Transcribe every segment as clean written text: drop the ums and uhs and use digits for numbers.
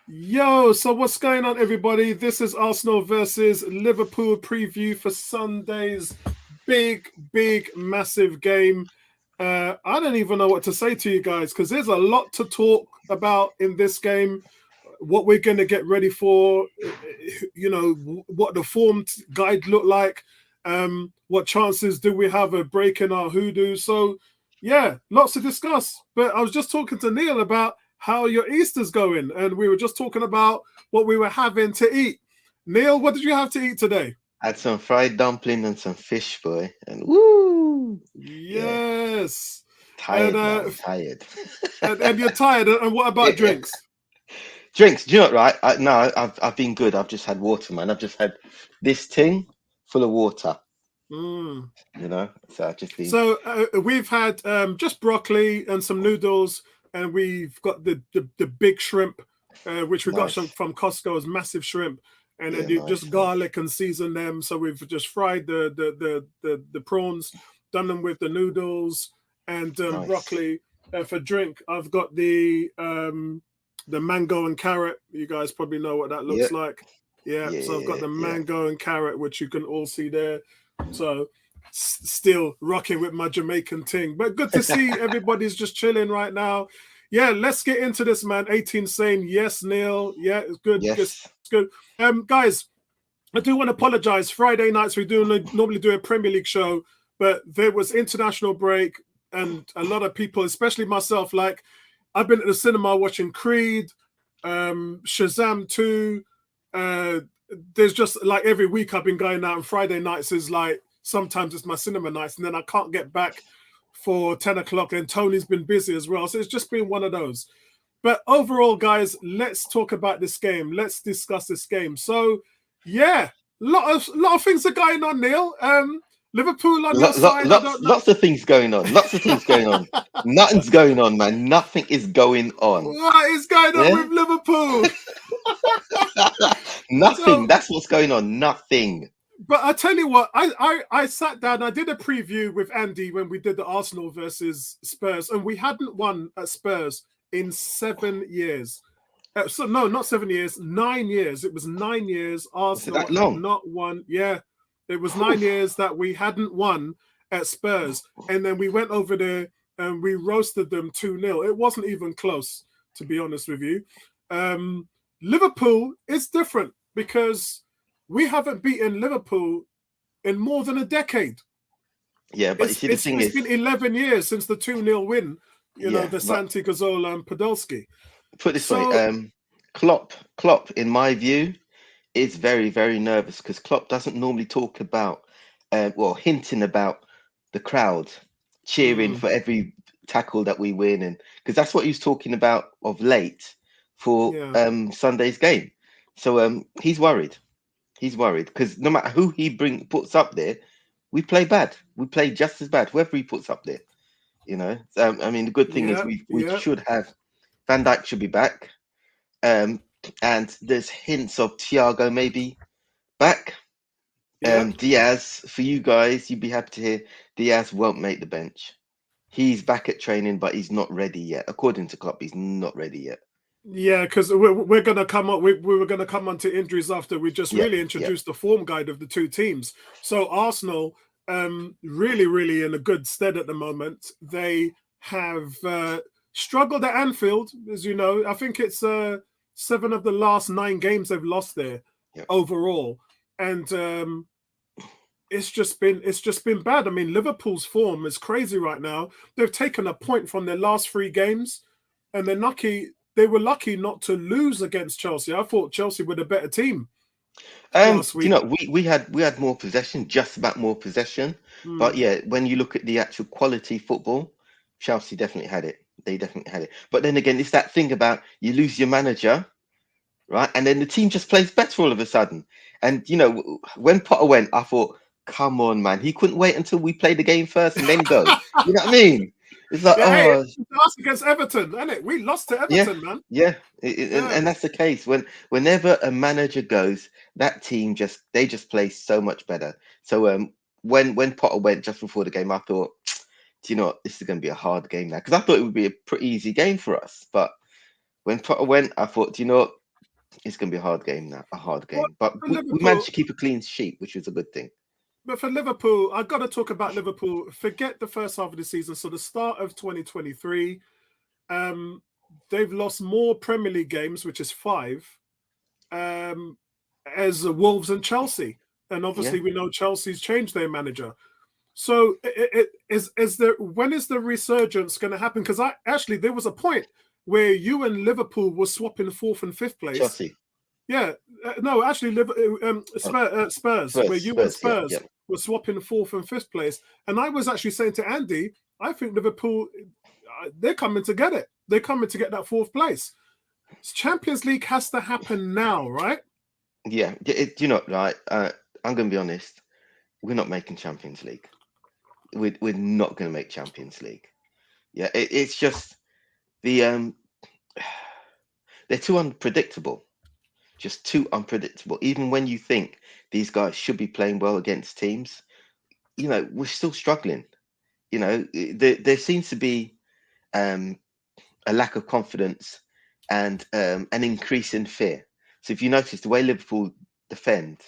Yo, so what's going on, everybody? This is Arsenal versus Liverpool preview for Sunday's big, massive game. I don't even know what to say to you guys because there's a lot to talk about in this game. What we're going to get ready for, what the form guide look like. What chances do we have of breaking our hoodoo? So, yeah, lots to discuss. But I was just talking to Neil about how your Easter's going, and we were just talking about what we were having to eat. Neil, what did you have to eat today? Had some fried dumpling and some fish, boy. And woo! Yeah, Yes, and tired, man. Tired. and you're tired. And what about Yeah. drinks? Drinks, do you know what, right? No, I've been good. I've just had water, man. I've just had this thing full of water, Mm. So I've just been So we've had just broccoli and some noodles, and we've got the big shrimp, which we got nice. from Costco's massive shrimp, and then Yeah, you just nice, nice, garlic and season them. So we've just fried the prawns, done them with the noodles and nice, broccoli. For drink, I've got the mango and carrot. You guys probably know what that yeah, looks like. Yeah, yeah, so I've got yeah, the yeah. mango and carrot, which you can all see there. So still rocking with my Jamaican ting. But good to see everybody's just chilling right now. Yeah, let's get into this, man. 18 saying yes, Neil. Yeah, it's good. It's Yes, good. Guys, I do want to apologize. Friday nights we do normally do a Premier League show, but there was international break, and a lot of people, especially myself, like I've been at the cinema watching Creed, Shazam 2. Uh, there's just like every week I've been going out, and Friday nights is like sometimes it's my cinema nights, and then I can't get back for 10 o'clock. And Tony's been busy as well. So it's just been one of those. But overall, guys, let's talk about this game. Let's discuss this game. So, yeah, lot of things are going on, Neil. Liverpool on your side, I don't know. lots of things going on. Lots of things going on. Nothing's going on, man. Nothing is going on. What is going on Yeah. with Liverpool? Nothing. So, That's what's going on. Nothing. but I tell you what, I sat down. I did a preview with Andy when we did the Arsenal versus Spurs, and we hadn't won at Spurs in 7 years. So no, not 7 years, 9 years. It was 9 years. Was it Arsenal that had long? not won. Yeah, it was Whew. 9 years that we hadn't won at Spurs, and then we went over there and we roasted them 2-0. It wasn't even close, to be honest with you. Um, Liverpool is different because we haven't beaten Liverpool in more than a decade. Yeah, but you It's see, the it's thing it's is, been 11 years since the 2-0 win. You know, yeah, the but Santi Cazorla and Podolski. put it this way, So Klopp, in my view, is very, very nervous because Klopp doesn't normally talk about, well, hinting about the crowd cheering mm, for every tackle that we win, and because that's what he was talking about of late for yeah. Sunday's game. So he's worried. He's worried because no matter who he puts up there, we play bad. We play just as bad. Whoever he puts up there, I mean, the good thing is Yeah, we yeah, should have Van Dijk should be back, um, and there's hints of Thiago maybe back. yeah. Diaz, for you guys, you'd be happy to hear Diaz won't make the bench. He's back at training, but he's not ready yet. According to Klopp, he's not ready yet. Yeah, because we're gonna come up. We were gonna come on to injuries after we just Yep, really yep. introduced the form guide of the two teams. So Arsenal, really in a good stead at the moment. They have struggled at Anfield, as you know. I think it's 7 of the last 9 games they've lost there Yep. overall, and it's just been bad. I mean, Liverpool's form is crazy right now. They've taken a point from their last 3 games, and they're lucky. They were lucky not to lose against Chelsea. I thought Chelsea were the better team last Do you week. know we had more possession, just about more possession. But Mm, yeah, when you look at the actual quality football, Chelsea definitely had it. They definitely had it. But then again, it's that thing about you lose your manager, right? And then the team just plays better all of a sudden. And when Potter went, I thought, come on, man, he couldn't wait until we play the game first and then go. You know what I mean? It's like, yeah, hey, oh, it was us against Everton, isn't it? We lost to yeah, Everton, man. yeah, Yeah, and that's the case. Whenever a manager goes, that team just play so much better. So when Potter went just before the game, I thought, do you know what, this is going to be a hard game now because I thought it would be a pretty easy game for us. But when Potter went, I thought, do you know what, It's going to be a hard game now, a hard Well, game. But for we managed Liverpool, to keep a clean sheet, which was a good thing. but for Liverpool, I got to talk about Liverpool. Forget the first half of the season. So the start of 2023, um, they've lost more Premier League games, which is 5, um, as Wolves and Chelsea. And Yeah, obviously, we know Chelsea's changed their manager. So, is there, when is the resurgence going to happen? Because I actually, there was a point where you and Liverpool were swapping fourth and fifth place. Chelsea. Yeah, no, actually, Oh, Spurs, where you and Spurs. Yeah, yeah. Spurs were swapping fourth and fifth place, and I was actually saying to Andy, I think Liverpool, they're coming to get it. They're coming to get that fourth place. Champions League has to happen now, right? Yeah, you know, right? I'm going to be honest. We're not making Champions League. We're not going to make Champions League. Yeah, it's just the they're too unpredictable. Just too unpredictable. Even when you think these guys should be playing well against teams, you know, we're still struggling. You know, there seems to be um, a lack of confidence and an increase in fear. So if you notice the way Liverpool defend,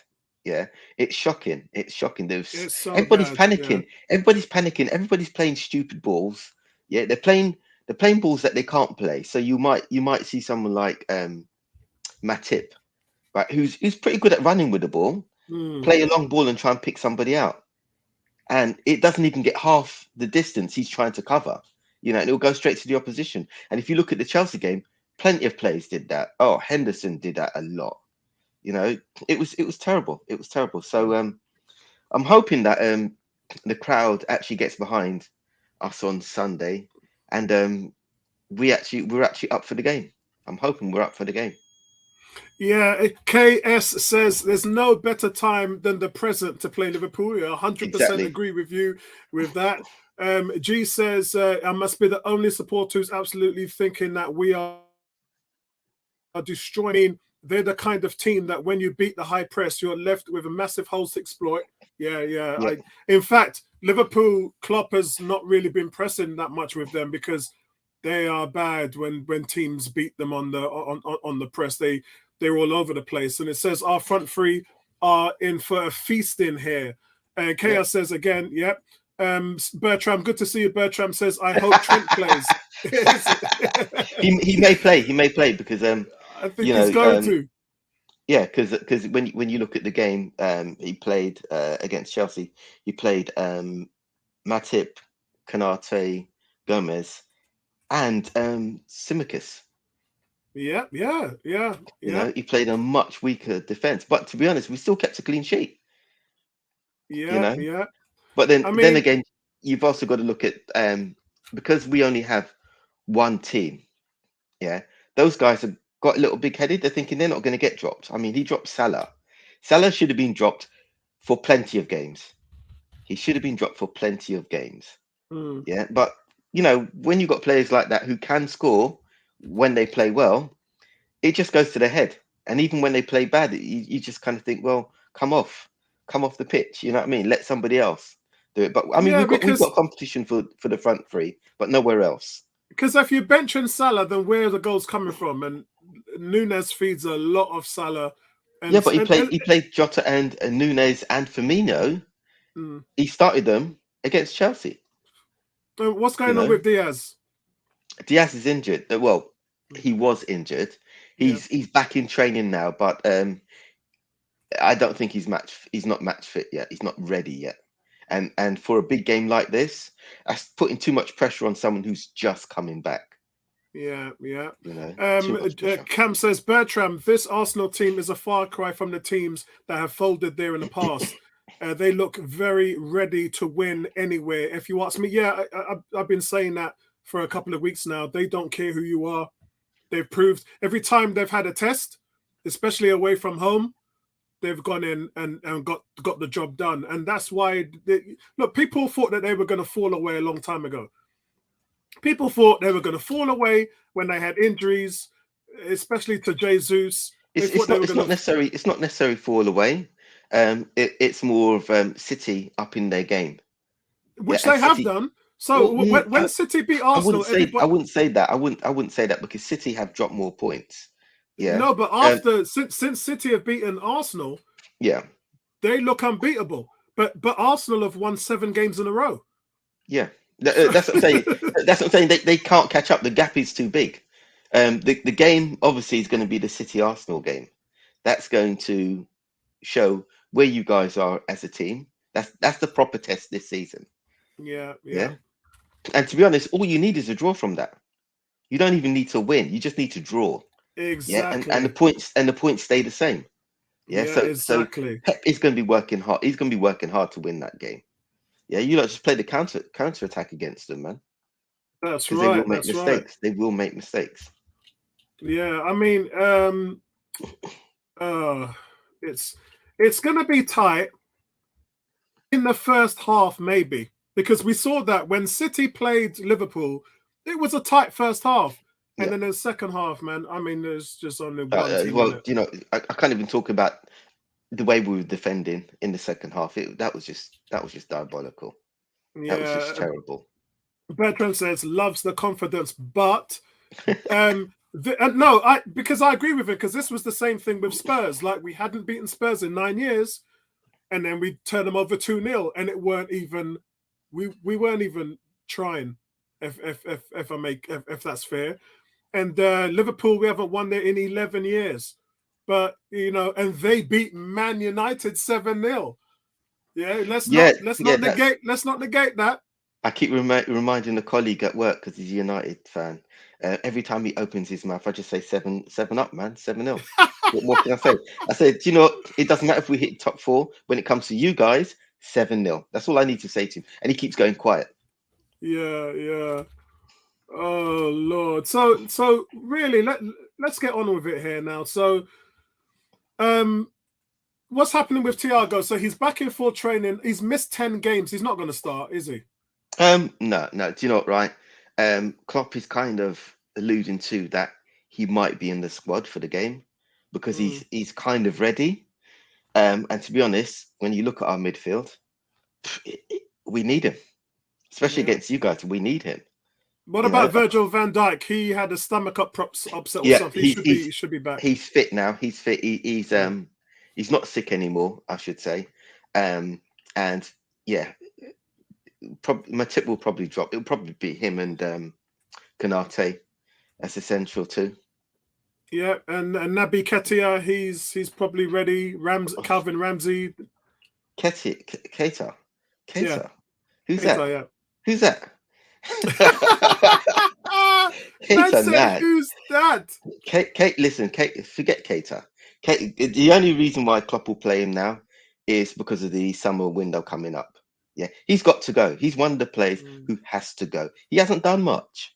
yeah, it's shocking. It's shocking. It's so Everybody's bad. Yeah. panicking. Everybody's panicking. Everybody's playing stupid balls. Yeah, they're playing balls that they can't play. So you might see someone like Matip, right, who's pretty good at running with the ball, Mm. play a long ball and try and pick somebody out, and it doesn't even get half the distance he's trying to cover. You know, and it'll go straight to the opposition. And if you look at the Chelsea game, plenty of players did that. Oh, Henderson did that a lot. You know, it was terrible. It was terrible. So I'm hoping that the crowd actually gets behind us on Sunday, and we're actually up for the game. I'm hoping we're up for the game. Yeah, KS says there's no better time than the present to play Liverpool. Yeah, 100% Exactly. agree with you with that. G says, I must be the only supporter who's absolutely thinking that we are destroying. I mean, they're the kind of team that when you beat the high press, you're left with a massive holes to exploit. Yeah, yeah. Yeah. In fact, Liverpool, Klopp has not really been pressing that much with them because they are bad when teams beat them on the press. They're all over the place. And it says our front three are in for a feast in here. And Yeah. Chaos says again, yep. Bertram, good to see you. Bertram says, I hope Trent plays. he may play. He may play because I think you he's know going to. yeah, because when you look at the game he played against Chelsea, he played Matip, Kanate, Gomez, and Simicas. Yeah, yeah, yeah, You yeah, know, he played a much weaker defense, but to be honest, we still kept a clean sheet. You yeah, know, yeah. but then I then mean, again, you've also got to look at because we only have one team. Yeah, those guys have got a little big headed. They're thinking they're not going to get dropped. I mean, he dropped Salah. Salah should have been dropped for plenty of games. He should have been dropped for plenty of games. mm, Yeah, but you know, when you've got players like that who can score when they play well, it just goes to their head. And even when they play bad, you just kind of think, well, come off the pitch. You know what I mean? Let somebody else do it. But I mean, yeah, we've got competition for the front three, but nowhere else. because if you benching Salah, then where are the goals coming from? And Nunes feeds a lot of Salah, Yeah, and but he and, played and, he played Jota and Nunes and Firmino. mm, He started them against Chelsea. and what's You going on know, with Diaz? Diaz is injured. Well, Mm, he was injured. yeah, He's back in training now, but I don't think he's not match fit yet. He's not ready yet. And for a big game like this, that's putting too much pressure on someone who's just coming back. yeah, yeah. You know, too much pressure. Cam says, Bertram, this Arsenal team is a far cry from the teams that have folded there in the past. They look very ready to win anywhere. If you ask me, yeah, I've been saying that for a couple of weeks now. They don't care who you are. They've proved every time they've had a test, especially away from home, they've gone in and got the job done. And that's why, look, people thought that they were going to fall away a long time ago. People thought they were going to fall away when they had injuries, especially to Jesus. They It's thought it's they not were it's going not to, necessary it's not necessarily fall away. It's more of City up in their game. Yeah, which and they have City. done. Well, So when City beat I wouldn't Arsenal, say I everybody, wouldn't say that. I wouldn't say that because City have dropped more points Yeah. No, but after since City have beaten Arsenal, Yeah. they look unbeatable. But Arsenal have won 7 games in a row. Yeah. So, That's what I'm saying. That's what I'm saying. They can't catch up. The gap is too big. The game obviously is going to be the City Arsenal game. That's going to show where you guys are as a team. That's the proper test this season. yeah. Yeah. And to be honest, all you need is a draw from that. You don't even need to win. You just need to draw. Yeah. And Exactly. the points stay the same. Yeah. Yeah, So exactly. Pep is going to be working hard. He's going to be working hard to win that game. Yeah. You lot just play the counter attack against them, man. That's Because they will right. make That's right. mistakes. They will make mistakes. Yeah, I mean, it's gonna be tight in the first half, maybe, because we saw that when City played Liverpool, it was a tight first half, and Yeah. then the second half, man. I mean, there's just only one team in Well, it. you know, I can't even talk about the way we were defending in the second half. That was just diabolical. That was just Yeah, terrible. Bertrand says loves the confidence, but no, because I agree with it because this was the same thing with Spurs. Like we hadn't beaten Spurs in 9 years, and then we turned them over 2-0, and it weren't even we weren't even trying. If that's fair, and Liverpool we haven't won there in 11 years, but and they beat Man United 7-0. Yeah, let's Yeah, not negate that. I keep reminding a colleague at work because he's a United fan. Every time he opens his mouth, I just say seven up, man, 7-0. What more can I say? I said, you know, it doesn't matter if we hit top 4. When it comes to you guys, 7-0. That's all I need to say to him, and he keeps going quiet. Yeah. Oh Lord. So really, let's get on with it here now. So, what's happening with Thiago? So he's back in full training. He's missed 10 games. He's not going to start, is he? No. Do you know what, right? Klopp is kind of alluding to that he might be in the squad for the game because he's kind of ready. And to be honest, when you look at our midfield, we need him, especially against you guys. We need him. What You about know? Virgil van Dijk? He had a stomach upset or Yeah, something. He should be back. He's fit now. He's fit. He's not sick anymore, I should say. And yeah, my tip will probably drop. It'll probably be him and Kanate as essential too. Yeah, and Naby Ketia, he's probably ready. Calvin Ramsey. Keita. Yeah, Who's Keita, that? yeah. Who's that? Man Keita, said, mad. who's that? Listen, forget Keita. The only reason why Klopp will play him now is because of the summer window coming up. Yeah, he's got to go. He's one of the players who has to go. He hasn't done much.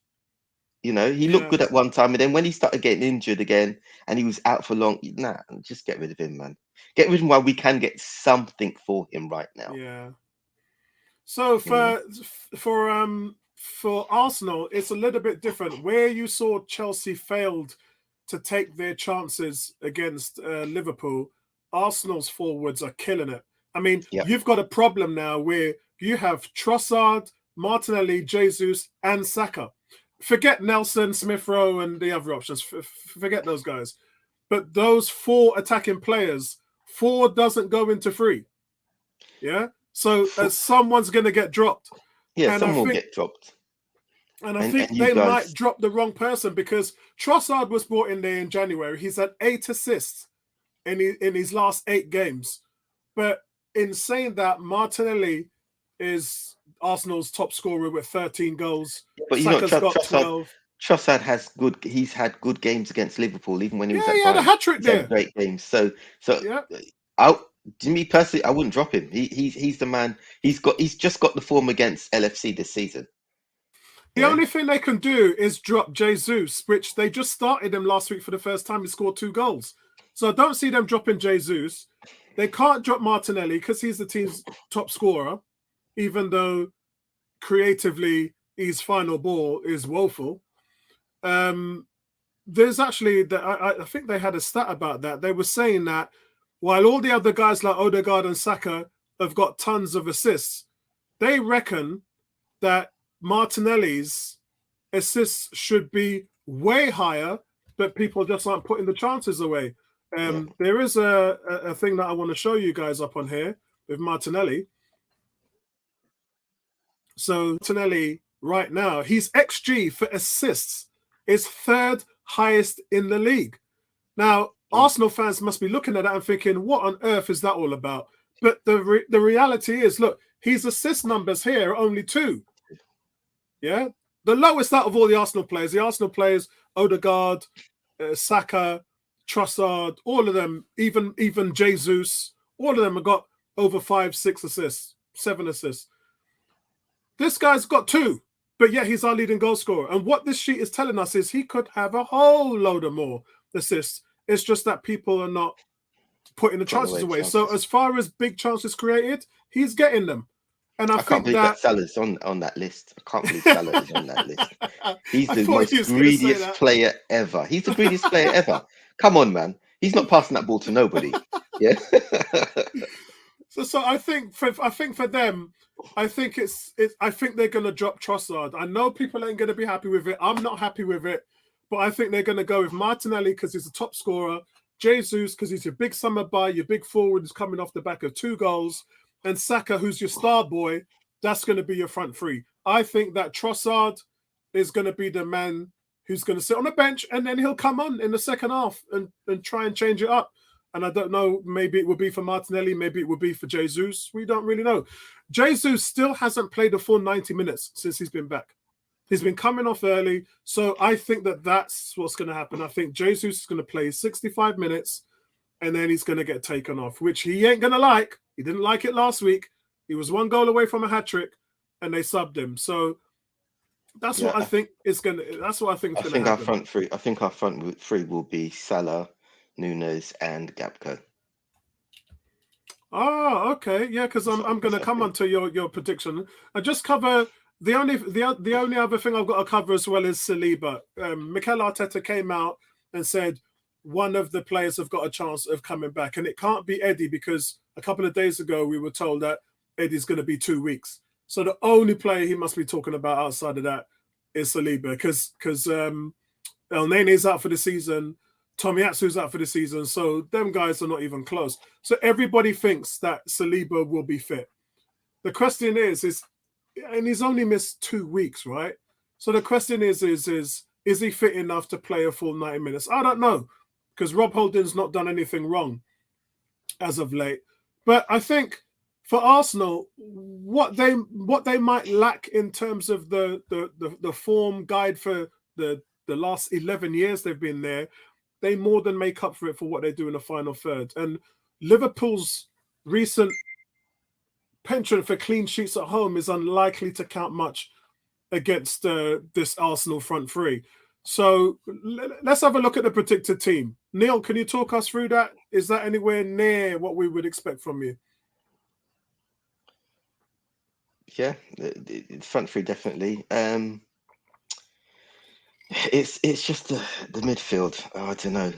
You know, he looked good at one time, and then when he started getting injured again, and he was out for long, just get rid of him, man. Get rid of him while we can get something for him right now. Yeah. So for Arsenal, it's a little bit different. Where you saw Chelsea failed to take their chances against Liverpool, Arsenal's forwards are killing it. I mean, you've got a problem now where you have Trossard, Martinelli, Jesus, and Saka. Forget Nelson, Smith Rowe, and the other options. Forget those guys. But those 4 attacking players, 4 doesn't go into 3. Yeah. So someone's going to get dropped. Yeah, someone will get dropped. And I think they might drop the wrong person because Trossard was brought in there in January. He's had 8 assists in his last 8 games. But in saying that, Martinelli is Arsenal's top scorer with 13 goals. But Saka's got 12. Trossard he's had good games against Liverpool, even when he was at he had a hat-trick there. Great games. So to me personally, I wouldn't drop him. He's the man. He's just got the form against LFC this season. The only thing they can do is drop Jesus, which they just started him last week for the first time. He scored 2 goals. So I don't see them dropping Jesus. They can't drop Martinelli because he's the team's top scorer, even though creatively his final ball is woeful. There's actually, I think they had a stat about that. They were saying that while all the other guys like Odegaard and Saka have got tons of assists, they reckon that Martinelli's assists should be way higher, but people just aren't putting the chances away. Yeah. There is a thing that I want to show you guys up on here with Martinelli. So Martinelli right now, his XG for assists is third highest in the league. Now, Arsenal fans must be looking at that and thinking, what on earth is that all about? But the reality is, look, his assist numbers here are only 2. Yeah? The lowest out of all the Arsenal players, Odegaard, Saka, Trossard, all of them, even Jesus, all of them have got over 5, 6 assists, 7 assists. This guy's got 2, but yet he's our leading goal scorer. And what this sheet is telling us is he could have a whole load of more assists. It's just that people are not putting the chances away. So as far as big chances created, he's getting them. And I can't believe that Salah's on that list. I can't believe Salah is on that list. He's the most greediest player ever. He's the greediest player ever. Come on, man. He's not passing that ball to nobody. Yeah. So I think for them, I think I think they're gonna drop Trossard. I know people ain't gonna be happy with it. I'm not happy with it, but I think they're gonna go with Martinelli because he's a top scorer, Jesus because he's your big summer buy, your big forward who's coming off the back of 2 goals, and Saka who's your star boy. That's gonna be your front 3. I think that Trossard is gonna be the man who's gonna sit on the bench and then he'll come on in the second half and try and change it up. And I don't know, maybe it would be for Martinelli, maybe it would be for Jesus. We don't really know. Jesus still hasn't played a full 90 minutes since he's been back. He's been coming off early. So I think that's what's going to happen. I think Jesus is going to play 65 minutes and then he's going to get taken off, which he ain't going to like. He didn't like it last week. He was 1 goal away from a hat-trick and they subbed him. So that's what I think is going to, that's what I think is going to happen. I think our front 3 will be Salah, Nunes and Gakpo. Oh, okay, yeah, because I'm going to come on to your prediction. I just cover the only other thing I've got to cover as well is Saliba. Mikel Arteta came out and said one of the players have got a chance of coming back, and it can't be Eddie because a couple of days ago we were told that Eddie's going to be 2 weeks. So the only player he must be talking about outside of that is Saliba because El Nene's out for the season. Tomiyasu's out for the season, so them guys are not even close. So everybody thinks that Saliba will be fit. The question is, and he's only missed 2 weeks, right? So the question is he fit enough to play a full 90 minutes? I don't know, because Rob Holding's not done anything wrong as of late. But I think for Arsenal, what they might lack in terms of the form guide for the last 11 years they've been there, they more than make up for it for what they do in the final third. And Liverpool's recent penchant for clean sheets at home is unlikely to count much against this Arsenal front 3. So let's have a look at the predicted team. Neil, can you talk us through that? Is that anywhere near what we would expect from you? Yeah, the front 3 definitely. It's just the midfield. Oh, I don't know.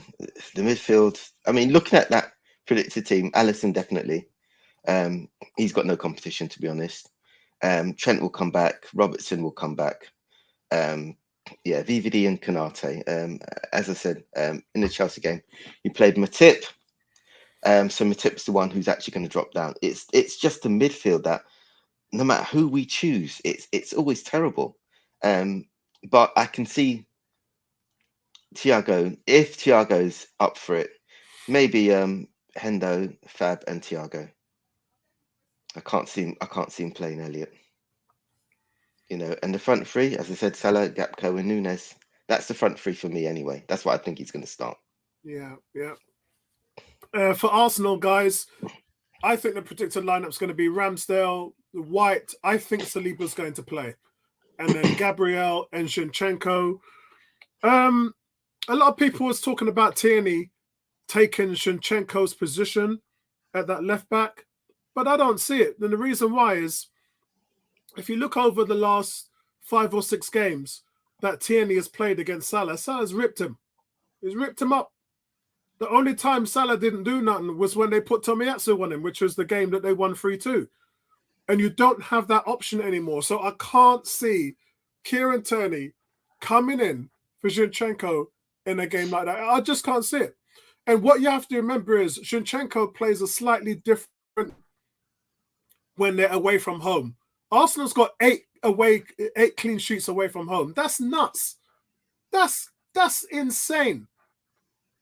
The midfield. I mean, looking at that predicted team, Alisson definitely. He's got no competition, to be honest. Trent will come back. Robertson will come back. VVD and Konate. As I said, in the Chelsea game, he played Matip. So Matip's the one who's actually going to drop down. It's just the midfield that no matter who we choose, it's always terrible. But I can see Thiago, if Thiago's up for it, maybe Hendo, Fab, and Thiago. I can't see him playing Elliott. You know, and the front 3, as I said, Salah, Gakpo, and Nunes. That's the front 3 for me anyway. That's what I think he's going to start. Yeah. For Arsenal, guys, I think the predicted lineup's going to be Ramsdale, White. I think Saliba's going to play. And then Gabriel and Zinchenko. A lot of people was talking about Tierney taking Zinchenko's position at that left back, but I don't see it. And the reason why is if you look over the last 5 or 6 games that Tierney has played against Salah, Salah's ripped him. He's ripped him up. The only time Salah didn't do nothing was when they put Tomiyasu on him, which was the game that they won 3-2. And you don't have that option anymore. So I can't see Kieran Tierney coming in for Zinchenko in a game like that. I just can't see it. And what you have to remember is Zinchenko plays a slightly different when they're away from home. Arsenal's got 8 clean sheets away from home. That's nuts. That's insane.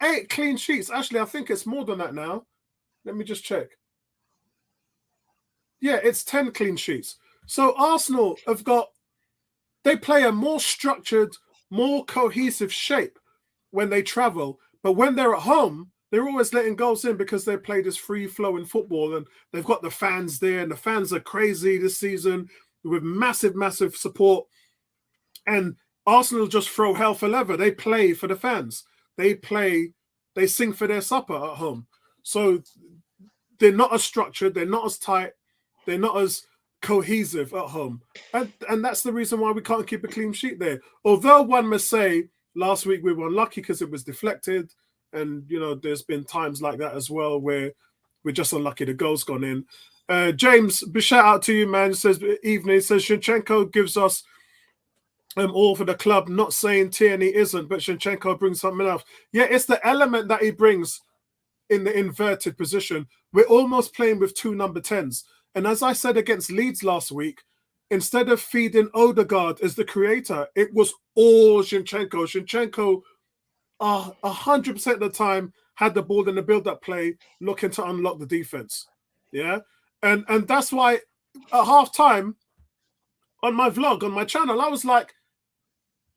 8 clean sheets. Actually, I think it's more than that now. Let me just check. Yeah, it's 10 clean sheets. So Arsenal they play a more structured, more cohesive shape when they travel. But when they're at home, they're always letting goals in because they play this free-flowing football and they've got the fans there, and the fans are crazy this season with massive, massive support. And Arsenal just throw hell for leather. They play for the fans. They sing for their supper at home. So they're not as structured, they're not as tight, they're not as cohesive at home. And that's the reason why we can't keep a clean sheet there. Although one must say last week we were unlucky because it was deflected. And, there's been times like that as well where we're just unlucky the goal's gone in. James, big shout out to you, man. It says, evening. It says, Zinchenko gives us all for the club. Not saying Tierney isn't, but Zinchenko brings something else. Yeah, it's the element that he brings in the inverted position. We're almost playing with 2 number 10s. And as I said against Leeds last week, instead of feeding Odegaard as the creator, it was all Zinchenko. Zinchenko 100% of the time had the ball in the build-up play, looking to unlock the defense. Yeah, and that's why at half-time on my vlog, on my channel, I was like,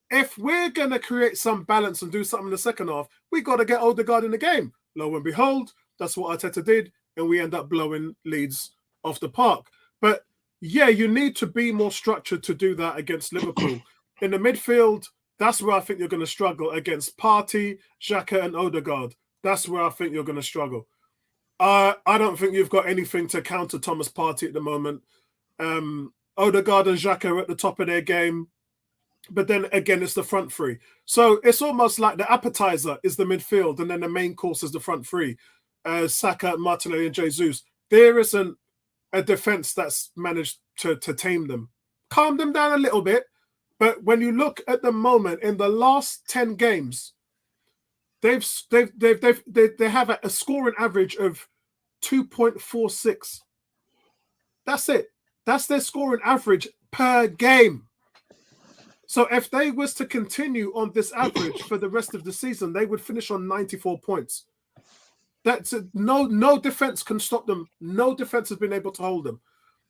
if we're going to create some balance and do something in the second half, we got to get Odegaard in the game. Lo and behold, that's what Arteta did, and we end up blowing Leeds off the park. But yeah, you need to be more structured to do that against Liverpool. In the midfield, that's where I think you're going to struggle against Partey, Xhaka, and Odegaard. That's where I think you're going to struggle. I don't think you've got anything to counter Thomas Partey at the moment. Odegaard and Xhaka are at the top of their game. But then again, it's the front three. So it's almost like the appetizer is the midfield, and then the main course is the front three. Saka, Martinelli, and Jesus. There isn't a defense that's managed to tame them. Calm them down a little bit. But when you look at the moment, in the last 10 games, they have a scoring average of 2.46. That's it. That's their scoring average per game. So if they was to continue on this average for the rest of the season, they would finish on 94 points. That's no defense can stop them. No defense has been able to hold them.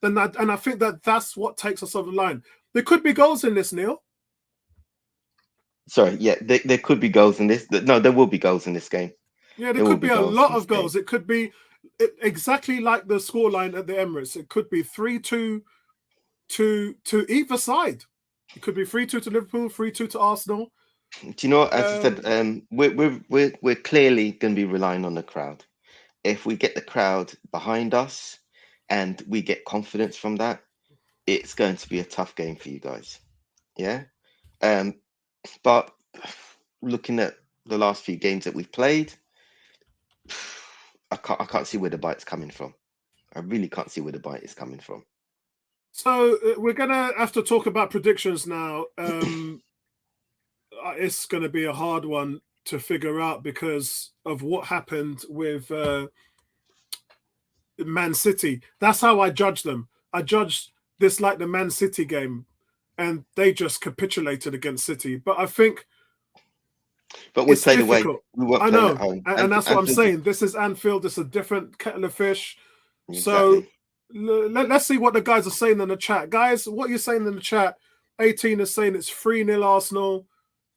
And I think that's what takes us over the line. There could be goals in this, Neil. Sorry, yeah, there could be goals in this. No, there will be goals in this game. Yeah, there could be a lot of goals. It could be exactly like the scoreline at the Emirates. It could be 3-2 to either side. It could be 3-2 to Liverpool, 3-2 to Arsenal. Do you know what? As I said, we're clearly going to be relying on the crowd. If we get the crowd behind us and we get confidence from that, it's going to be a tough game for you guys. Yeah. But looking at the last few games that we've played, I can't see where the bite's coming from. I really can't see where the bite is coming from. So we're gonna have to talk about predictions now. It's going to be a hard one to figure out because of what happened with Man City. That's how I judge them. I judged this like the Man City game, and they just capitulated against City. But I think, but we played away. We I know, at home. And that's what I'm saying. This is Anfield. It's a different kettle of fish. Exactly. So let's see what the guys are saying in the chat. Guys, what you're saying in the chat? 18 is saying it's 3-0 Arsenal.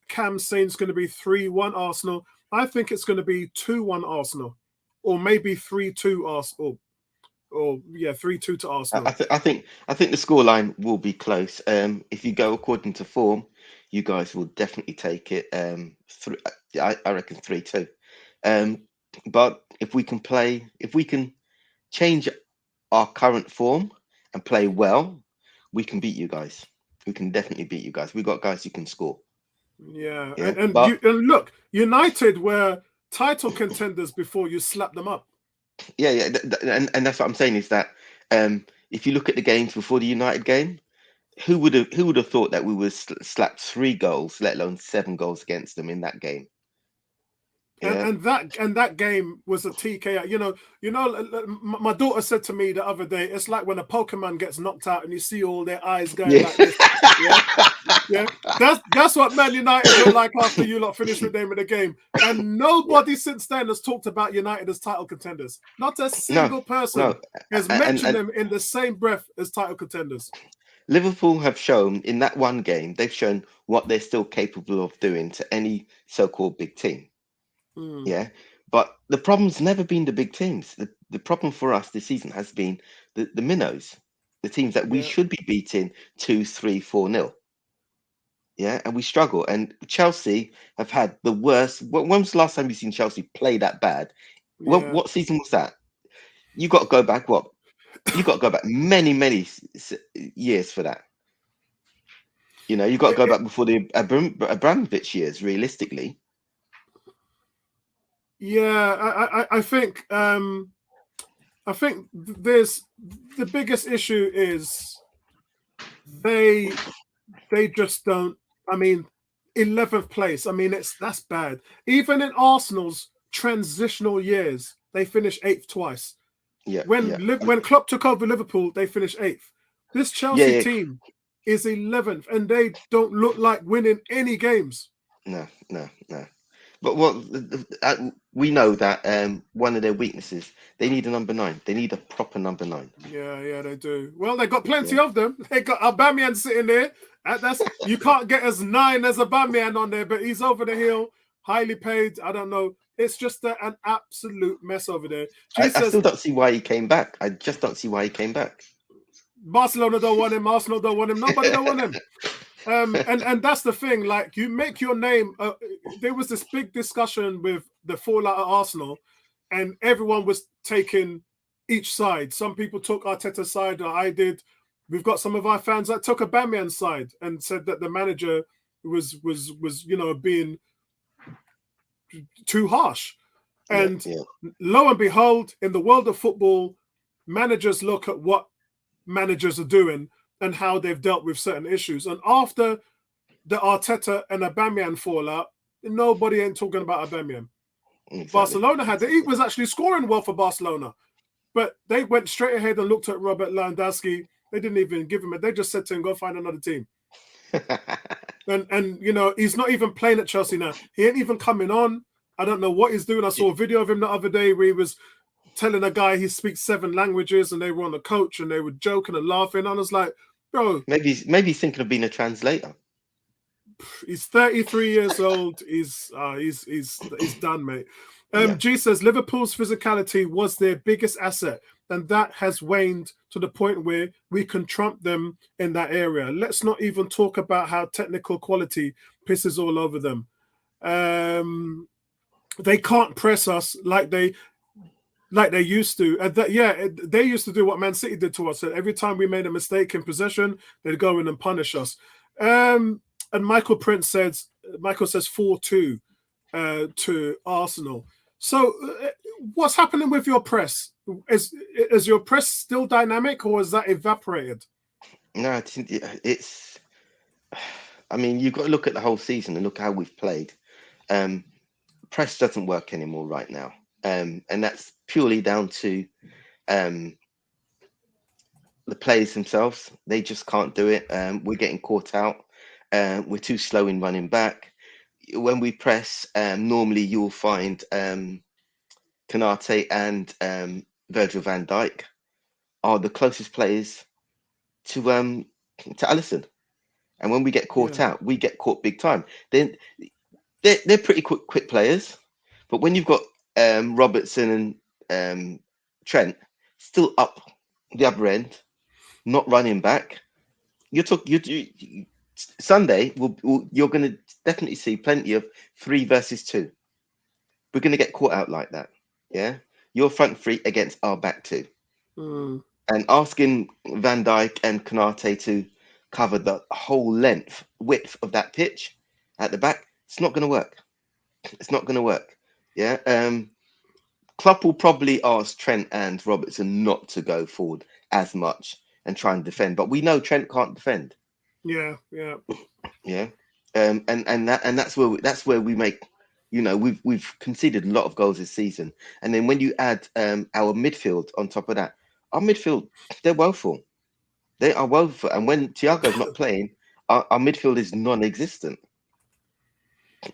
Cam's saying it's going to be 3-1 Arsenal. I think it's going to be 2-1 Arsenal, or maybe 3-2 Arsenal, or 3-2 to Arsenal. I think the scoreline will be close. If you go according to form, you guys will definitely take it. I reckon 3-2. But if we can change our current form and play well, we can beat you guys. We can definitely beat you guys. We've got guys who can score. Yeah. And look, United were title contenders before you slapped them up. Yeah. And that's what I'm saying is that if you look at the games before the United game, who would have thought that we would slap 3 goals, let alone 7 goals against them in that game? Yeah. And that game was a TK. My daughter said to me the other day, it's like when a Pokemon gets knocked out and you see all their eyes going like this. Yeah, yeah. That's what Man United look like after you lot finished with them in the game. And nobody since then has talked about United as title contenders. Not a No, single person no, has mentioned them in the same breath as title contenders. Liverpool have shown in that one game, they've shown what they're still capable of doing to any so-called big team. Yeah. But the problem's never been the big teams. The problem for us this season has been the minnows, the teams that we should be beating 2, 3, 4-0. Yeah. And we struggle. And Chelsea have had the worst. When was the last time you've seen Chelsea play that bad? What season was that? You got to go back. What? You got to go back many, many years for that. You know, you got to go back before the Abramovich years, realistically. Yeah, I think there's the biggest issue is they just don't. I mean, 11th place. I mean, that's bad. Even in Arsenal's transitional years, they finished 8th twice. Yeah. When Klopp took over Liverpool, they finished 8th. This Chelsea team is 11th, and they don't look like winning any games. No. But we know that one of their weaknesses, they need a number 9. They need a proper number 9. Yeah, they do. Well, they got plenty of them. They got Aubameyang sitting there. That's you can't get as 9 as Aubameyang on there, but he's over the hill, highly paid. I don't know. It's just an absolute mess over there. I still don't see why he came back. I just don't see why he came back. Barcelona don't want him. Arsenal don't want him. Nobody don't want him. And that's the thing. Like, you make your name. There was this big discussion with the fallout at Arsenal, and everyone was taking each side. Some people took Arteta's side, or I did. We've got some of our fans that took Aubameyang's side and said that the manager was being too harsh. And lo and behold, in the world of football, managers look at what managers are doing and how they've dealt with certain issues. And after the Arteta and Aubameyang fallout, nobody ain't talking about Aubameyang. Exactly. Barcelona he was actually scoring well for Barcelona, but they went straight ahead and looked at Robert Lewandowski. They didn't even give him it. They just said to him, go find another team. and he's not even playing at Chelsea now. He ain't even coming on. I don't know what he's doing. I saw a video of him the other day where he was telling a guy he speaks 7 languages, and they were on the coach and they were joking and laughing. I was like, bro, maybe he's thinking of being a translator. He's 33 years old. He's done, mate. G says Liverpool's physicality was their biggest asset, and that has waned to the point where we can trump them in that area. Let's not even talk about how technical quality pisses all over them. They can't press us like they used to. They used to do what Man City did to us. Every time we made a mistake in possession, they'd go in and punish us. And Michael says 4-2 to Arsenal. So what's happening with your press? Is your press still dynamic, or is that evaporated? No, I think it's. I mean, you've got to look at the whole season and look how we've played. Press doesn't work anymore right now, and that's purely down to the players themselves. They just can't do it. We're getting caught out. We're too slow in running back. When we press, normally you'll find Konate and Virgil van Dijk are the closest players to Alisson. And when we get caught out, we get caught big time. Then they're pretty quick players, but when you've got Robertson and Trent still up the upper end, not running back, Sunday you're going to definitely see plenty of 3 versus 2. We're going to get caught out like that. Yeah, your front 3 against our back 2, and asking Van Dijk and Konate to cover the whole width of that pitch at the back, it's not going to work. It's not going to work. Yeah. Klopp will probably ask Trent and Robertson not to go forward as much and try and defend, but we know Trent can't defend. Yeah. And that's where we make You know, we've conceded a lot of goals this season, and then when you add our midfield on top of that, our midfield, they're woeful. They are woeful, and when Thiago's not playing, our midfield is non-existent.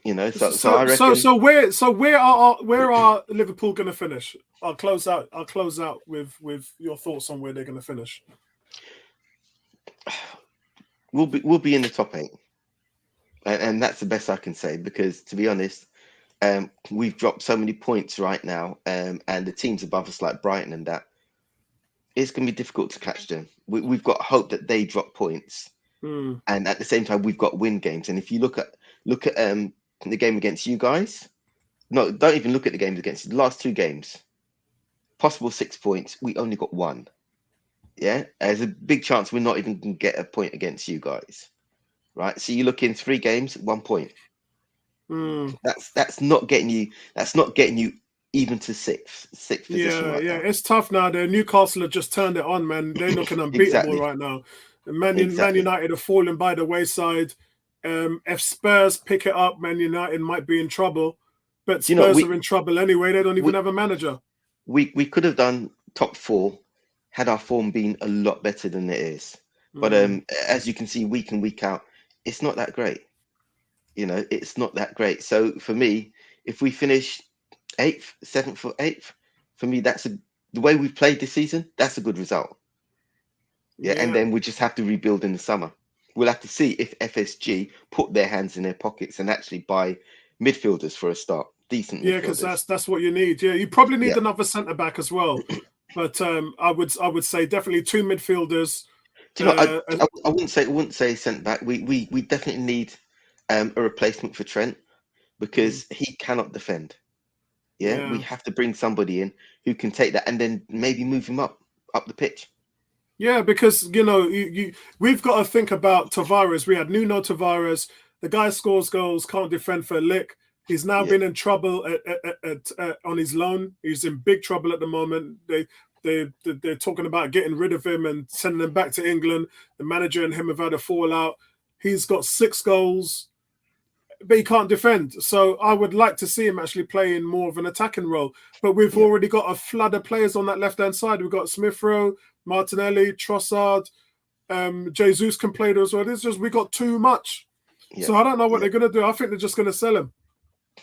You know, so I reckon. Where are Liverpool going to finish? I'll close out with your thoughts on where they're going to finish. We'll be in the top 8, and that's the best I can say, because to be honest, we've dropped so many points right now, and the teams above us like Brighton and that, it's going to be difficult to catch them. We've got hope that they drop points, and at the same time we've got win games. And if you look at the game against you guys, no, don't even look at the games against the last 2 games. Possible 6 points, we only got 1. Yeah, there's a big chance we're not even going to get a point against you guys, right? So you look in 3 games, 1 point. That's not getting you. That's not getting you even to sixth position. Yeah, it's tough now. Newcastle have just turned it on, man. They're looking unbeatable right now. Man United are falling by the wayside. If Spurs pick it up, Man United might be in trouble. But Spurs are in trouble anyway. They don't even have a manager. We could have done top 4 had our form been a lot better than it is. But as you can see, week in, week out, it's not that great. You know, it's not that great. So for me, if we finish 8th, 7th or 8th, for me, the way we've played this season, that's a good result. Yeah, and then we just have to rebuild in the summer. We'll have to see if FSG put their hands in their pockets and actually buy midfielders for a start. Decent midfielders. Yeah, because that's what you need. Yeah, you probably need another centre back as well. But I would say definitely 2 midfielders. Do you know? I wouldn't say centre back. We definitely need a replacement for Trent, because he cannot defend. Yeah, we have to bring somebody in who can take that and then maybe move him up the pitch. Yeah, because you know we've got to think about Tavares. We had Nuno Tavares. The guy scores goals, can't defend for a lick. He's now been in trouble on his loan. He's in big trouble at the moment. They're talking about getting rid of him and sending him back to England. The manager and him have had a fallout. He's got 6 goals, but he can't defend. So I would like to see him actually playing more of an attacking role. But we've already got a flood of players on that left-hand side. We've got Smith Rowe, Martinelli, Trossard, Jesus can play as well. It's just we got too much. So I don't know what they're going to do. I think they're just going to sell him.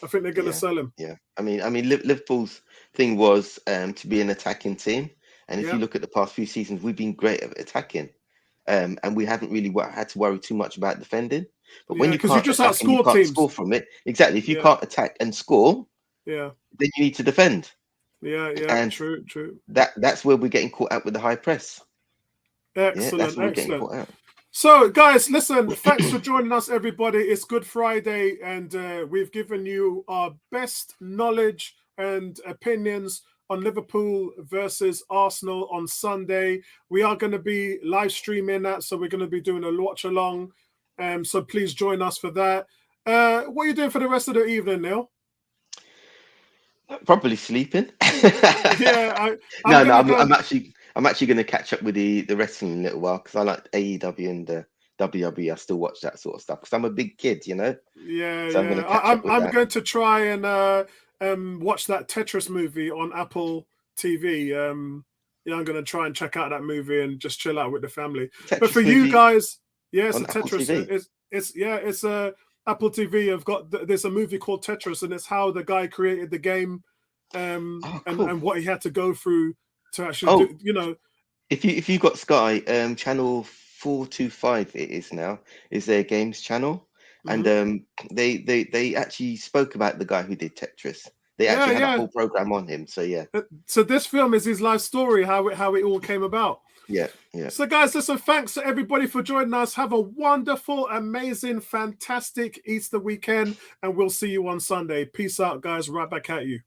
I think they're going to sell him. Yeah, I mean, Liverpool's thing was to be an attacking team, and if you look at the past few seasons, we've been great at attacking, and we haven't really had to worry too much about defending. But when you can't attack and you can't score from it, exactly. If you can't attack and score, then you need to defend. Yeah, and true. That's where we're getting caught out with the high press. Excellent. So, guys, listen, thanks for joining us, everybody. It's Good Friday, and we've given you our best knowledge and opinions on Liverpool versus Arsenal on Sunday. We are going to be live streaming that, so we're going to be doing a watch along. So please join us for that. What are you doing for the rest of the evening, Neil? Probably sleeping. I'm actually going to catch up with the wrestling in a little while, because I like AEW and WWE. I still watch that sort of stuff because I'm a big kid, you know. So I'm going to try and watch that Tetris movie on Apple TV. I'm going to try and check out that movie and just chill out with the family. But for you guys, it's a Tetris. It's a Apple TV. There's a movie called Tetris, and it's how the guy created the game, and what he had to go through to actually do, you know. If you got Sky, channel 425 it is now, is their games channel, and they actually spoke about the guy who did Tetris. They actually had a whole program on him. So so this film is his life story, how it all came about. Yeah. So guys, listen, thanks to everybody for joining us. Have a wonderful, amazing, fantastic Easter weekend, and we'll see you on Sunday. Peace out, guys. Right back at you.